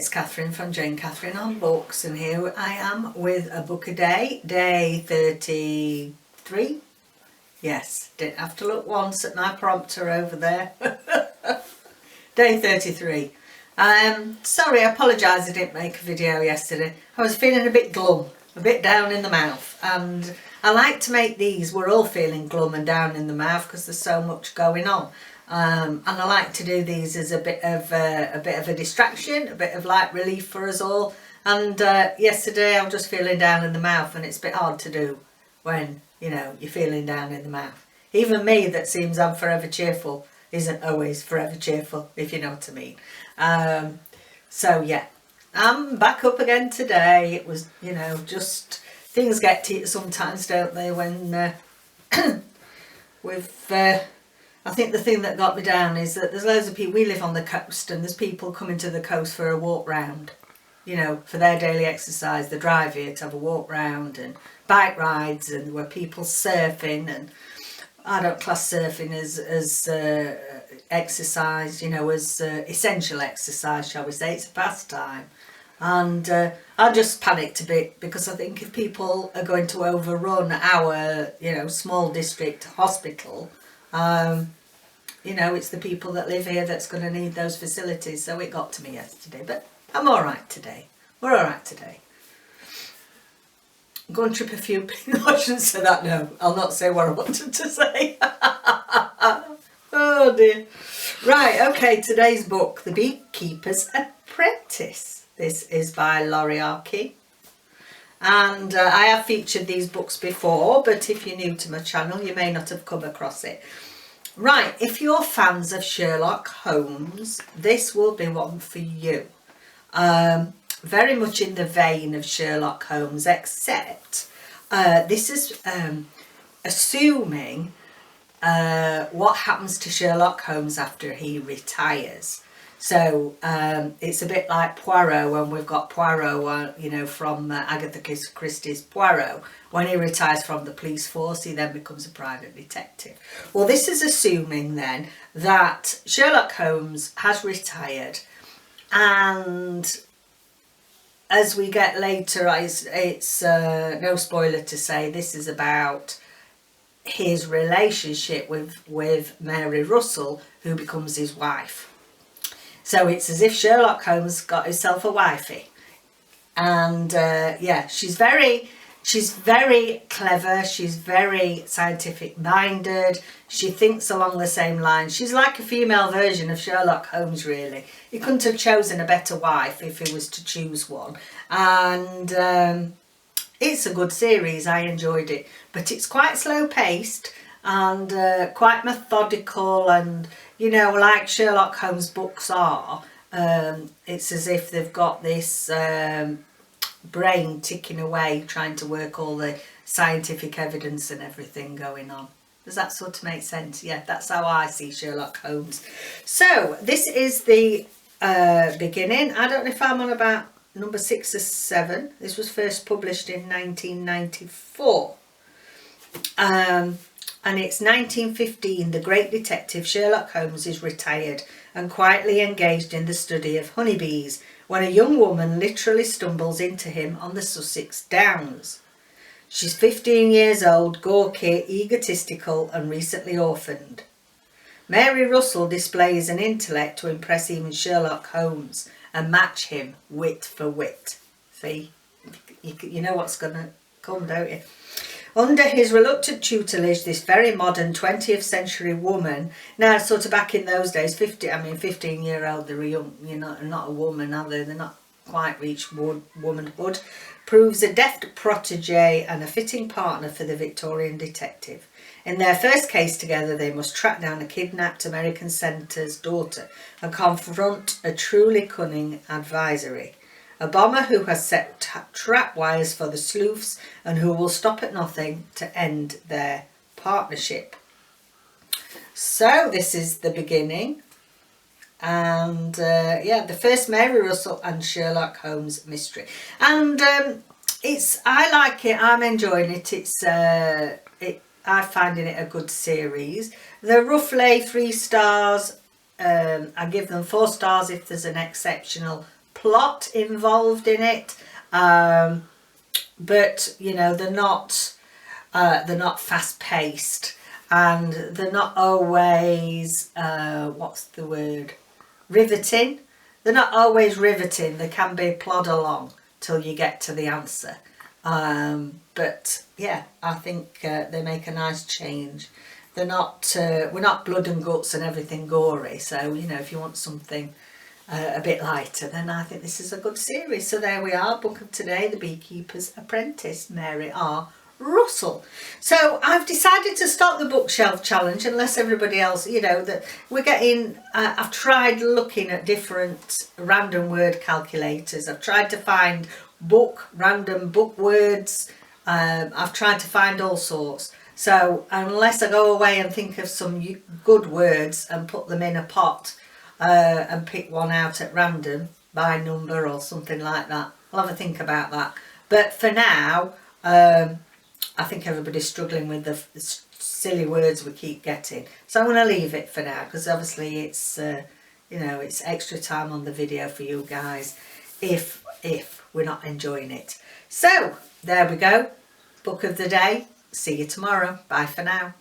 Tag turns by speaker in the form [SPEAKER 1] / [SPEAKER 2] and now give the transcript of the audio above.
[SPEAKER 1] it's Catherine from Jayne Catherine on Books, and here I am with a book a day, day 33. Yes, didn't have to look once at my prompter over there. Day 33. Sorry, I apologise I didn't make a video yesterday. I was feeling a bit glum, a bit down in the mouth, and I like to make these. We're all feeling glum and down in the mouth because there's so much going on. And I like to do these as a bit of a distraction, a bit of light relief for us all. And yesterday I was just feeling down in the mouth, and it's a bit hard to do when, you know, you're feeling down in the mouth. Even me that seems I'm forever cheerful isn't always forever cheerful, if you know what I mean. So yeah, I'm back up again today. It was, you know, just things get to you sometimes, don't they, when I think the thing that got me down is that there's loads of people. We live on the coast, and there's people coming to the coast for a walk round, you know, for their daily exercise. They drive here to have a walk round, and bike rides, and where people surfing. And I don't class surfing as exercise, you know, as essential exercise, shall we say. It's a pastime. And I just panicked a bit, because I think if people are going to overrun our, you know, small district hospital, you know, it's the people that live here that's going to need those facilities. So it got to me yesterday, but I'm all right today. We're all right today. I'm going to trip a few people. I shouldn't say that, no. I'll not say what I wanted to say. Oh dear. Right, okay, today's book, The Beekeeper's Apprentice. This is by Laurie. And I have featured these books before, but if you're new to my channel, you may not have come across it. Right, if you're fans of Sherlock Holmes, this will be one for you. Very much in the vein of Sherlock Holmes, except this is assuming what happens to Sherlock Holmes after he retires. So it's a bit like Poirot, when we've got Poirot, you know, from Agatha Christie's Poirot. When he retires from the police force, he then becomes a private detective. Well, this is assuming then that Sherlock Holmes has retired, and as we get later, it's no spoiler to say this is about his relationship with Mary Russell, who becomes his wife. So it's as if Sherlock Holmes got himself a wifey. And yeah, she's very clever, she's very scientific minded, she thinks along the same lines. She's like a female version of Sherlock Holmes, really. He couldn't have chosen a better wife if he was to choose one. And it's a good series, I enjoyed it. But it's quite slow paced and quite methodical, and, you know, like Sherlock Holmes books are. It's as if they've got this brain ticking away, trying to work all the scientific evidence and everything going on. Does that sort of make sense? Yeah, that's how I see Sherlock Holmes. So this is the beginning. I don't know if I'm on about number 6 or 7. This was first published in 1994. And it's 1915. The great detective Sherlock Holmes is retired and quietly engaged in the study of honeybees, when a young woman literally stumbles into him on the Sussex Downs. She's 15 years old, gawky, egotistical, and recently orphaned. Mary Russell displays an intellect to impress even Sherlock Holmes and match him wit for wit. See, you know what's going to come, don't you? Under his reluctant tutelage, this very modern 20th century woman, now sort of back in those days, 15-year-old, they were young, you know, not a woman, are they? They're not quite reached womanhood, proves a deft protégé and a fitting partner for the Victorian detective. In their first case together, they must track down a kidnapped American senator's daughter and confront a truly cunning adversary. A bomber who has set trap wires for the sleuths and who will stop at nothing to end their partnership. So this is the beginning. And yeah, the first Mary Russell and Sherlock Holmes mystery. And I like it. I'm enjoying it. I'm finding it a good series. They're roughly 3 stars. I give them 4 stars if there's an exceptional plot involved in it, but you know, they're not fast paced, and they're not always what's the word, riveting. They're not always riveting. They can be plod along till you get to the answer. But yeah, I think they make a nice change. They're not we're not blood and guts and everything gory, so you know, if you want something a bit lighter, then I think this is a good series. So there we are, book of today, The Beekeeper's Apprentice, Mary R. Russell. So I've decided to stop the bookshelf challenge unless everybody else, you know, that we're getting, I've tried looking at different random word calculators. I've tried to find random book words. I've tried to find all sorts. So unless I go away and think of some good words and put them in a pot and pick one out at random by number or something like that, I'll have a think about that. But for now, I think everybody's struggling with the silly words we keep getting. So I'm going to leave it for now, because obviously it's, you know, it's extra time on the video for you guys if we're not enjoying it. So there we go. Book of the day. See you tomorrow. Bye for now.